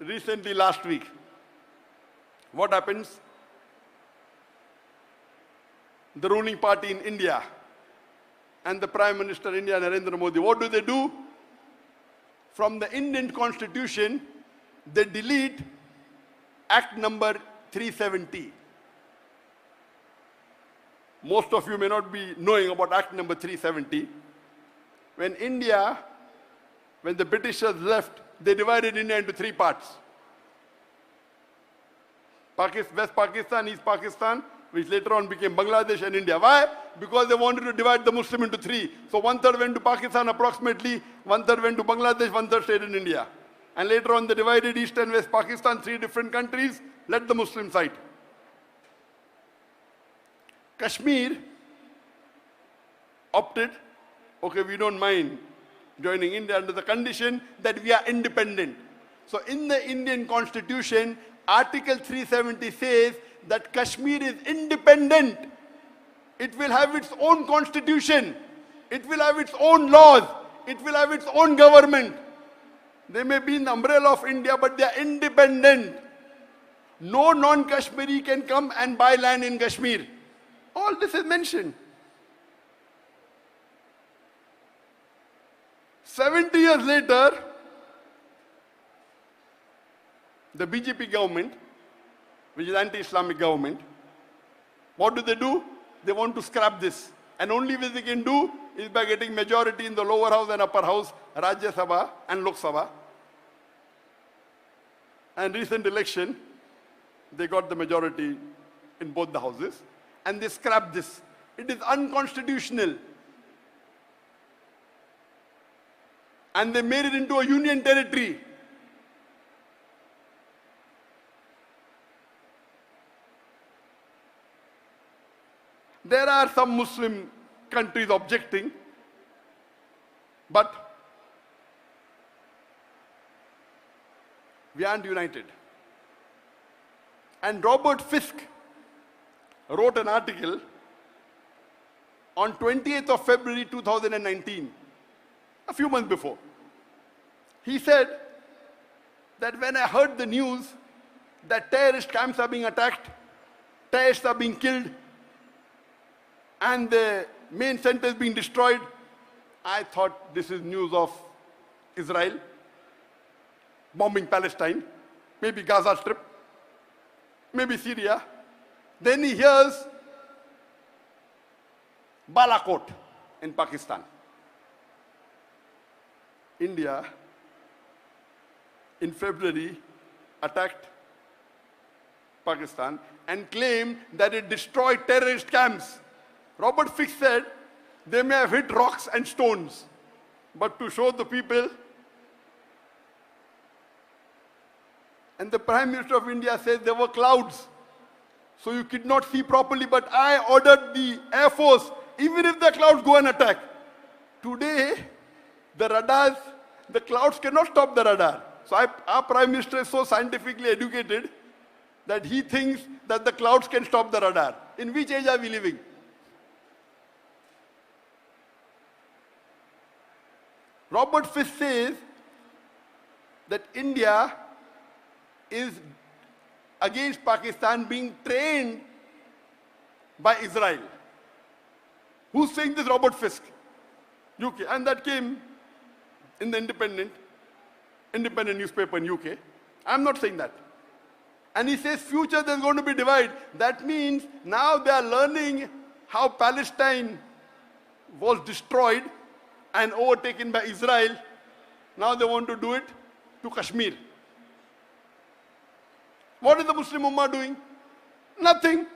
recently last week. What happens? The ruling party in India and the Prime Minister India, Narendra Modi, what do? From the Indian Constitution, they delete Act number 370. Most of you may not be knowing about Act number 370. When the Britishers left, they divided India into three parts. West Pakistan, East Pakistan, which later on became Bangladesh and India. Why? Because they wanted to divide the Muslim into three. So 1/3 went to Pakistan approximately, 1/3 went to Bangladesh, 1/3 stayed in India. And later on they divided East and West Pakistan, three different countries, let the Muslim side. Kashmir opted, okay, we don't mind joining India under the condition that we are independent. So in the Indian Constitution, Article 370 says that Kashmir is independent. It will have its own constitution. It will have its own laws. It will have its own government. They may be in the umbrella of India, but they are independent. No non-Kashmiri can come and buy land in Kashmir. All this is mentioned. 70 years later, the BJP government, which is anti-Islamic government, what do? They want to scrap this. And only way they can do is by getting majority in the lower house and upper house, Rajya Sabha and Lok Sabha. And recent election, they got the majority in both the houses. And they scrapped this. It is unconstitutional. And they made it into a union territory. There are some Muslim countries objecting, but we aren't united. And Robert Fisk wrote an article on 28th of February 2019, a few months before. He said that when I heard the news that terrorist camps are being attacked, terrorists are being killed, and the main centers being destroyed, I thought this is news of Israel bombing Palestine, maybe Gaza Strip, maybe Syria. Then he hears Balakot in Pakistan. India, in February, attacked Pakistan and claimed that it destroyed terrorist camps. Robert Fisk said they may have hit rocks and stones, but to show the people. And the Prime Minister of India says there were clouds, so you could not see properly, but I ordered the Air Force, even if the clouds go and attack. Today, the radars, the clouds cannot stop the radar. So our Prime Minister is so scientifically educated that he thinks that the clouds can stop the radar. In which age are we living? Robert Fisk says that India is against Pakistan being trained by Israel. Who's saying this? Robert Fisk, UK. And that came in the independent newspaper in UK. I'm not saying that. And he says future there's going to be divide. That means now they are learning how Palestine was destroyed and overtaken by Israel. Now they want to do it to Kashmir. What is the Muslim Ummah doing? Nothing.